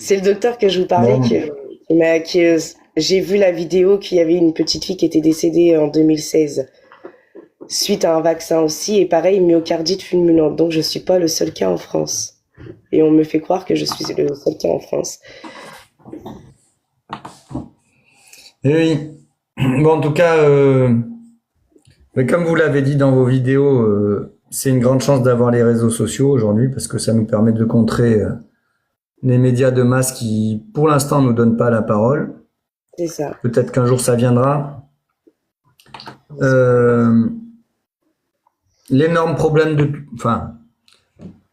C'est le docteur que je vous parlais Bon, j'ai vu la vidéo qu'il y avait une petite fille qui était décédée en 2016 suite à un vaccin aussi, et pareil, myocardite fulminante. Donc je suis pas le seul cas en France. Et on me fait croire que je suis le seul cas en France. et oui. Bon, en tout cas, mais comme vous l'avez dit dans vos vidéos, c'est une grande chance d'avoir les réseaux sociaux aujourd'hui parce que ça nous permet de contrer les médias de masse qui, pour l'instant, nous donnent pas la parole. C'est ça. Peut-être qu'un jour ça viendra. Euh, l'énorme problème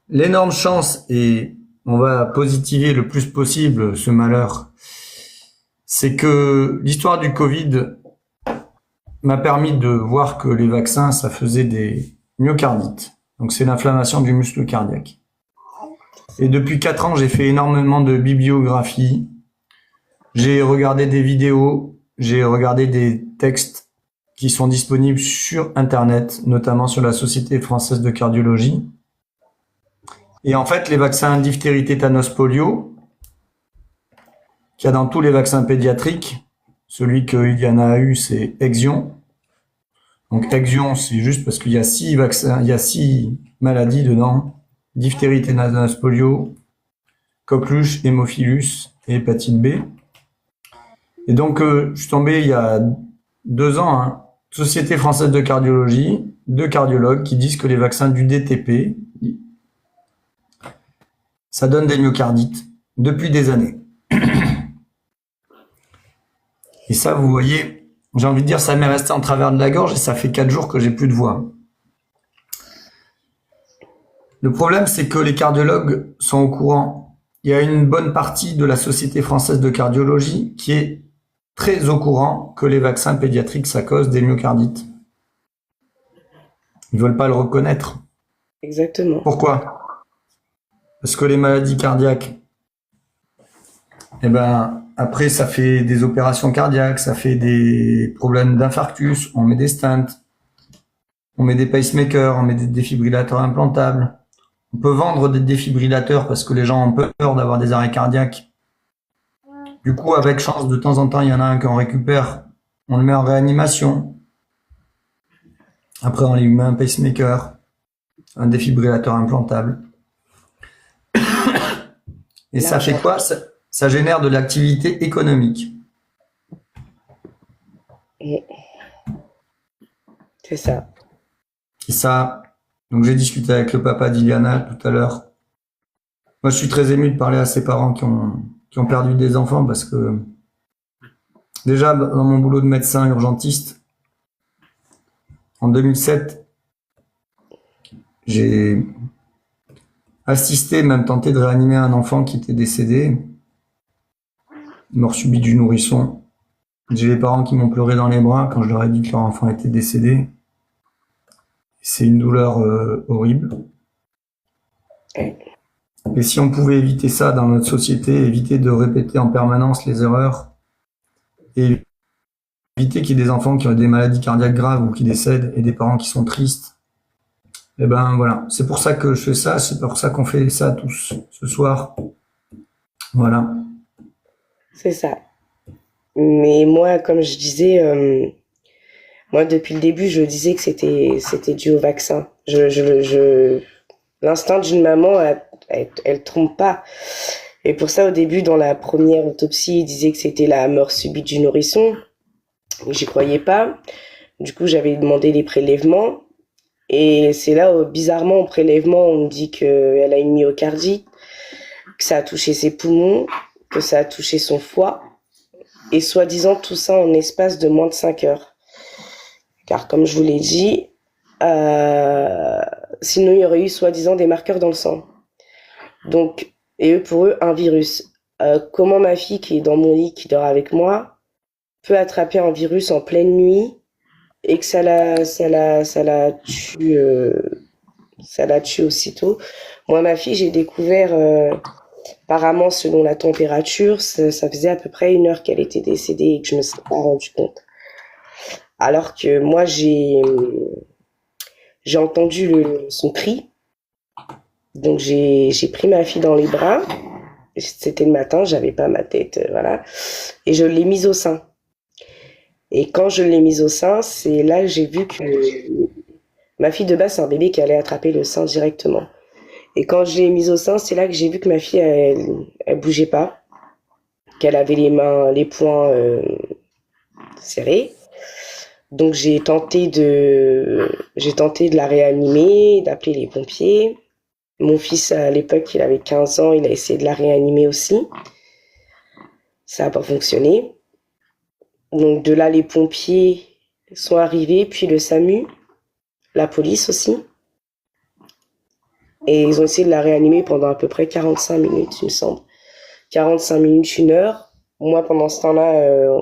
l'énorme chance, et on va positiver le plus possible ce malheur, c'est que l'histoire du Covid m'a permis de voir que les vaccins, ça faisait des myocardites. Donc c'est l'inflammation du muscle cardiaque. Et depuis 4 ans, j'ai fait énormément de bibliographie. J'ai regardé des vidéos, j'ai regardé des textes qui sont disponibles sur Internet, notamment sur la Société française de cardiologie. Et en fait, les vaccins diphtérie, tétanos, polio, qu'il y a dans tous les vaccins pédiatriques, celui qu'il y en a eu, c'est Exion. Donc Exion, c'est juste parce qu'il y a 6 vaccins, il y a 6 maladies dedans. Diphtérie, tétanos, polio, coqueluche, hémophilus et hépatite B. Et donc, je suis tombé il y a 2 ans, hein, Société française de cardiologie, 2 cardiologues qui disent que les vaccins du DTP, ça donne des myocardites depuis des années. Et ça, vous voyez, j'ai envie de dire, ça m'est resté en travers de la gorge et ça fait 4 jours que j'ai plus de voix. Le problème, c'est que les cardiologues sont au courant. Il y a une bonne partie de la Société française de cardiologie qui est très au courant que les vaccins pédiatriques, ça cause des myocardites. Ils veulent pas le reconnaître. Exactement. Pourquoi? Parce que les maladies cardiaques, eh ben, après, ça fait des opérations cardiaques, ça fait des problèmes d'infarctus, on met des stents, on met des pacemakers, on met des défibrillateurs implantables. On peut vendre des défibrillateurs parce que les gens ont peur d'avoir des arrêts cardiaques. Du coup, avec chance, de temps en temps, il y en a un qu'on récupère, on le met en réanimation. Après, on lui met un pacemaker, un défibrillateur implantable. Et ça fait quoi? Ça génère de l'activité économique. C'est ça. Et ça, donc j'ai discuté avec le papa d'Iliana tout à l'heure. Moi, je suis très ému de parler à ses parents qui ont perdu des enfants parce que déjà, dans mon boulot de médecin urgentiste, en 2007, j'ai assisté, même tenté de réanimer un enfant qui était décédé, mort subite du nourrisson. J'ai les parents qui m'ont pleuré dans les bras quand je leur ai dit que leur enfant était décédé. C'est une douleur horrible. Et si on pouvait éviter ça dans notre société, éviter de répéter en permanence les erreurs, et éviter qu'il y ait des enfants qui ont des maladies cardiaques graves ou qui décèdent, et des parents qui sont tristes, et ben voilà. C'est pour ça que je fais ça, c'est pour ça qu'on fait ça tous ce soir. Voilà. C'est ça. Mais moi, comme je disais, moi, depuis le début, je disais que c'était dû au vaccin. L'instinct d'une maman, elle trompe pas. Et pour ça, au début, dans la première autopsie, il disait que c'était la mort subite du nourrisson. J'y croyais pas. Du coup, j'avais demandé des prélèvements. Et c'est là, bizarrement, au prélèvement, on me dit qu'elle a une myocardie, que ça a touché ses poumons, que ça a touché son foie. Et soi-disant, tout ça en espace de moins de 5 heures. Car comme je vous l'ai dit, sinon il y aurait eu soi-disant des marqueurs dans le sang. Donc, et eux, pour eux, un virus. Comment ma fille qui est dans mon lit, qui dort avec moi, peut attraper un virus en pleine nuit et que ça la tue aussitôt. Moi, ma fille, j'ai découvert, apparemment, selon la température, ça faisait à peu près 1 heure qu'elle était décédée et que je me suis pas rendu compte. Alors que moi, j'ai entendu son cri. Donc, j'ai pris ma fille dans les bras C'était le matin, j'avais pas ma tête, voilà. Et je l'ai mise au sein. Et quand je l'ai mise au sein, c'est là que j'ai vu que ma fille de base, c'est un bébé qui allait attraper le sein directement. Et quand je l'ai mise au sein, c'est là que j'ai vu que ma fille, elle bougeait pas, qu'elle avait les poings serrés. Donc j'ai tenté de la réanimer, d'appeler les pompiers. Mon fils, à l'époque, il avait 15 ans, il a essayé de la réanimer aussi. Ça n'a pas fonctionné. Donc de là, les pompiers sont arrivés, puis le SAMU, la police aussi. Et ils ont essayé de la réanimer pendant à peu près 45 minutes, il me semble. 45 minutes, 1 heure. Moi, pendant ce temps-là,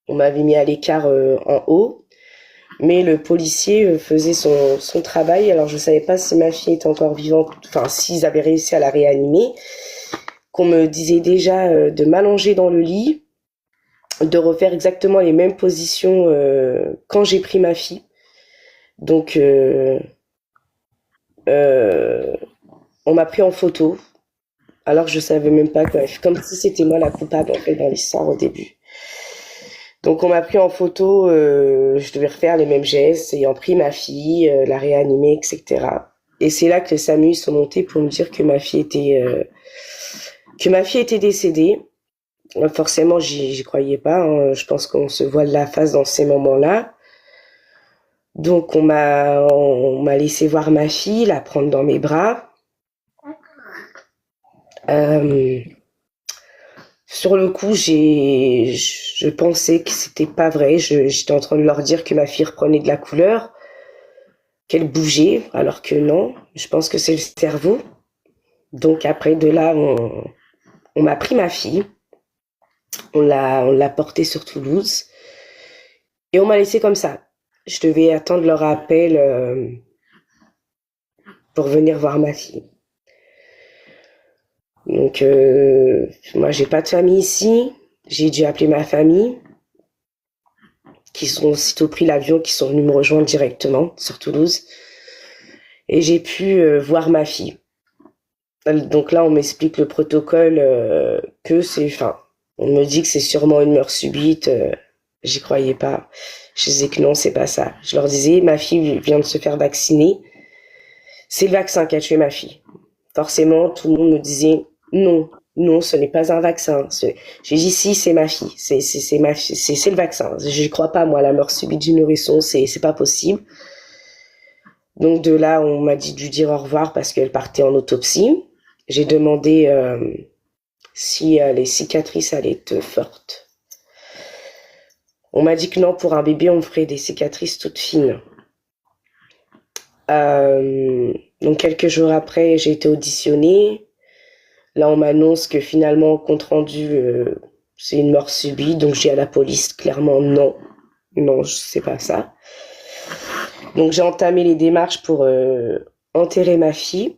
on m'avait mis à l'écart en haut. Mais le policier faisait son travail. Alors, je ne savais pas si ma fille était encore vivante, enfin, s'ils avaient réussi à la réanimer. Qu'on me disait déjà de m'allonger dans le lit, de refaire exactement les mêmes positions quand j'ai pris ma fille. Donc, on m'a pris en photo, alors que je savais même pas quoi. Comme si c'était moi la coupable en fait dans l'histoire au début. Donc on m'a pris en photo, je devais refaire les mêmes gestes, ayant pris ma fille, la réanimer, etc. Et c'est là que les SAMU sont montés pour me dire que ma fille était décédée. Forcément, j'y croyais pas. Hein. Je pense qu'on se voile la face dans ces moments-là. Donc on m'a laissé voir ma fille, la prendre dans mes bras. Sur le coup, je pensais que c'était pas vrai. J'étais en train de leur dire que ma fille reprenait de la couleur, qu'elle bougeait, alors que non. Je pense que c'est le cerveau. Donc après, de là, on m'a pris ma fille. On l'a portée sur Toulouse. Et on m'a laissé comme ça. Je devais attendre leur appel pour venir voir ma fille. Donc, moi, j'ai pas de famille ici. J'ai dû appeler ma famille, qui sont aussitôt pris l'avion, qui sont venus me rejoindre directement sur Toulouse. Et j'ai pu voir ma fille. Donc là, on m'explique le protocole on me dit que c'est sûrement une mort subite. J'y croyais pas. Je disais que non, c'est pas ça. Je leur disais, ma fille vient de se faire vacciner. C'est le vaccin qui a tué ma fille. Forcément, tout le monde me disait, non, non, ce n'est pas un vaccin. J'ai dit, si, c'est ma fille. C'est le vaccin. Je crois pas, moi, à la mort subite du nourrisson. C'est pas possible. Donc de là, on m'a dit de lui dire au revoir parce qu'elle partait en autopsie. J'ai demandé si les cicatrices allaient être fortes. On m'a dit que non, pour un bébé, on ferait des cicatrices toutes fines. Donc quelques jours après, j'ai été auditionnée. Là, on m'annonce que finalement, compte rendu, c'est une mort subite. Donc j'ai à la police clairement non, non, c'est pas ça. Donc j'ai entamé les démarches pour enterrer ma fille.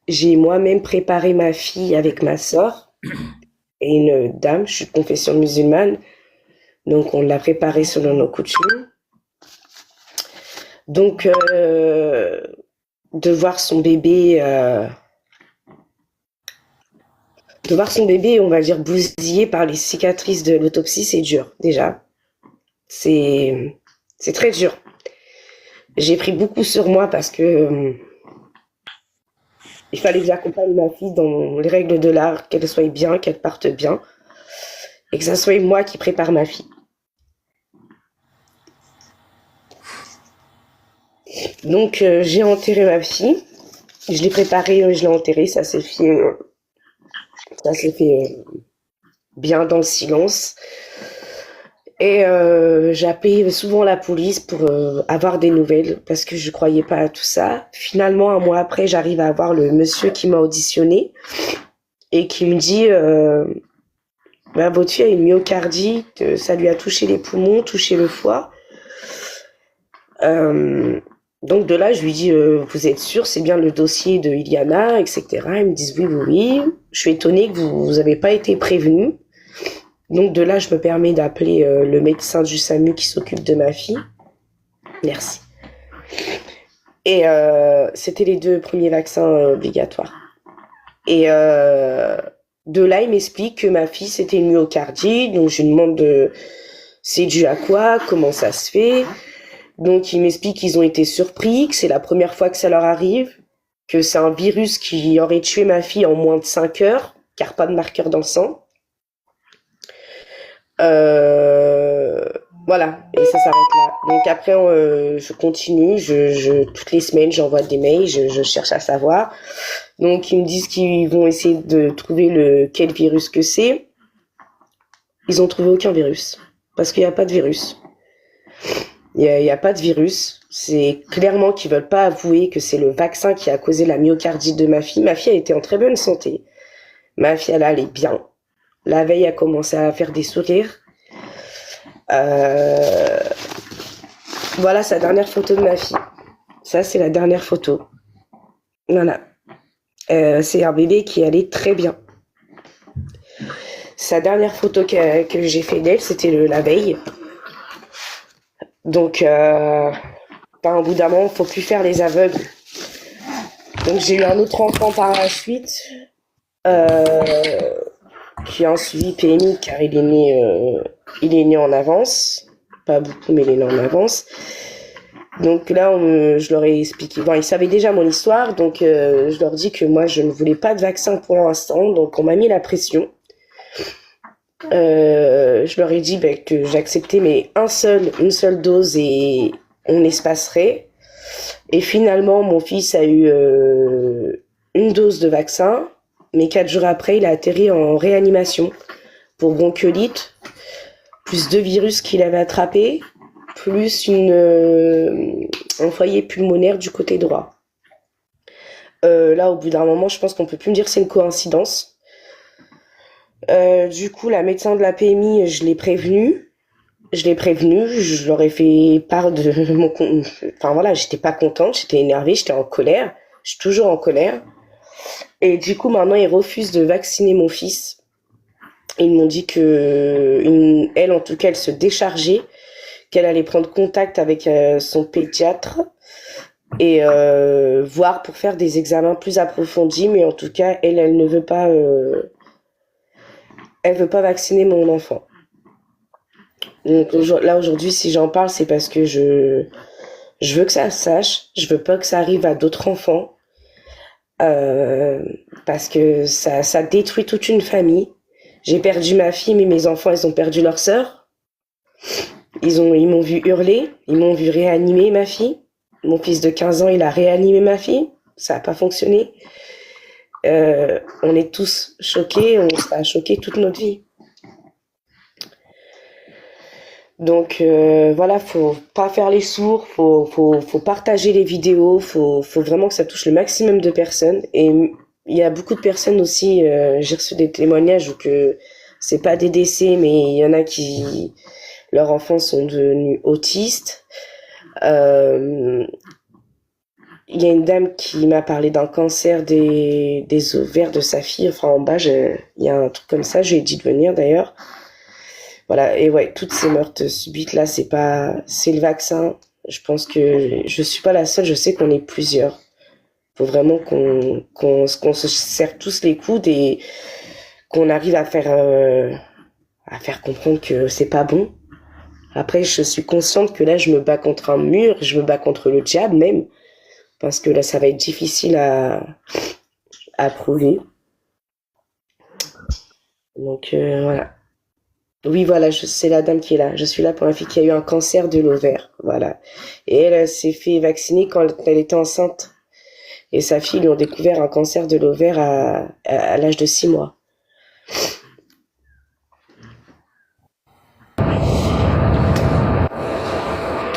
J'ai moi-même préparé ma fille avec ma sœur et une dame, je suis de confession musulmane, donc on l'a préparée selon nos coutumes. Donc de voir son bébé, on va dire bousillé par les cicatrices de l'autopsie, c'est dur déjà. C'est très dur. J'ai pris beaucoup sur moi parce que il fallait que j'accompagne ma fille dans les règles de l'art, qu'elle soit bien, qu'elle parte bien, et que ça soit moi qui prépare ma fille. Donc j'ai enterré ma fille, je l'ai préparée, je l'ai enterrée, ça s'est fait bien dans le silence. Et j'appelais souvent la police pour avoir des nouvelles parce que je croyais pas à tout ça. Finalement, un mois après, j'arrive à avoir le monsieur qui m'a auditionné et qui me dit votre fille a une myocardite, ça lui a touché les poumons, touché le foie. Donc de là, je lui dis vous êtes sûr, c'est bien le dossier de Iliana, etc. Ils me disent oui, oui, oui. Je suis étonnée que vous n'avez pas été prévenue. Donc de là, je me permets d'appeler le médecin du SAMU qui s'occupe de ma fille. Merci. Et c'était les 2 premiers vaccins obligatoires. Et de là, il m'explique que ma fille, c'était une myocardite. Donc, je lui demande c'est dû à quoi, comment ça se fait. Donc, il m'explique qu'ils ont été surpris, que c'est la première fois que ça leur arrive, que c'est un virus qui aurait tué ma fille en moins de 5 heures, car pas de marqueur dans le sang. Euh, voilà, et ça s'arrête là. Donc après, je continue, toutes les semaines, j'envoie des mails, je cherche à savoir. Donc ils me disent qu'ils vont essayer de trouver quel virus que c'est. Ils ont trouvé aucun virus, parce qu'il n'y a pas de virus. Il y a pas de virus. C'est clairement qu'ils veulent pas avouer que c'est le vaccin qui a causé la myocardite de ma fille. Ma fille a été en très bonne santé. Ma fille, elle allait bien. La veille, elle a commencé à faire des sourires. Euh, Voilà sa dernière photo de ma fille. Ça, c'est la dernière photo. Voilà. C'est un bébé qui allait très bien. Sa dernière photo que j'ai fait d'elle, c'était la veille. Donc, au bout d'un moment, faut plus faire les aveugles. Donc, j'ai eu un autre enfant par la suite, qui a un suivi PMI, car il est né en avance. Pas beaucoup, mais il est né en avance. Donc là, je leur ai expliqué. Bon, ils savaient déjà mon histoire, donc je leur dis que moi, je ne voulais pas de vaccin pour l'instant. Donc, on m'a mis la pression. Je leur ai dit que j'acceptais, mais une seule dose et on espacerait. Et finalement, mon fils a eu une dose de vaccin, mais 4 jours après, il a atterri en réanimation pour bronchiolite, plus 2 virus qu'il avait attrapés, plus un foyer pulmonaire du côté droit. Là, au bout d'un moment, je pense qu'on peut plus me dire que c'est une coïncidence. Du coup, la médecin de la PMI, je l'ai prévenue, je leur ai fait part de mon... Enfin voilà, j'étais pas contente, j'étais énervée, j'étais en colère, je suis toujours en colère. Et du coup, maintenant, ils refusent de vacciner mon fils. Ils m'ont dit que, elle, en tout cas, elle se déchargeait, qu'elle allait prendre contact avec son pédiatre et voir pour faire des examens plus approfondis, mais en tout cas, elle ne veut pas... elle veut pas vacciner mon enfant. Donc là aujourd'hui, si j'en parle, c'est parce que je veux que ça se sache. Je veux pas que ça arrive à d'autres enfants, parce que ça détruit toute une famille. J'ai perdu ma fille, mais mes enfants, ils ont perdu leur sœur. Ils m'ont vu hurler, ils m'ont vu réanimer ma fille. Mon fils de 15 ans, il a réanimé ma fille. Ça a pas fonctionné. On est tous choqués, on sera choqués toute notre vie. Donc voilà, faut pas faire les sourds, faut partager les vidéos, faut vraiment que ça touche le maximum de personnes. Et il y a beaucoup de personnes aussi, j'ai reçu des témoignages où que c'est pas des décès, mais il y en a qui leurs enfants sont devenus autistes. Il y a une dame qui m'a parlé d'un cancer des ovaires de sa fille. Enfin, en bas, il y a un truc comme ça. Je lui ai dit de venir d'ailleurs. Voilà. Et ouais, toutes ces meurtres subites là, c'est le vaccin. Je pense que je suis pas la seule. Je sais qu'on est plusieurs. Faut vraiment qu'on se serre tous les coudes et qu'on arrive à faire comprendre que c'est pas bon. Après, je suis consciente que là, je me bats contre un mur. Je me bats contre le diable même. Parce que là, ça va être difficile à prouver. Donc, voilà. Oui, voilà, c'est la dame qui est là. Je suis là pour la fille qui a eu un cancer de l'ovaire. Voilà. Et elle s'est fait vacciner quand elle était enceinte. Et sa fille lui ont découvert un cancer de l'ovaire à l'âge de 6 mois.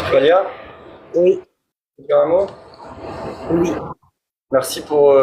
Claudia, Oui, carrément. oui. Merci pour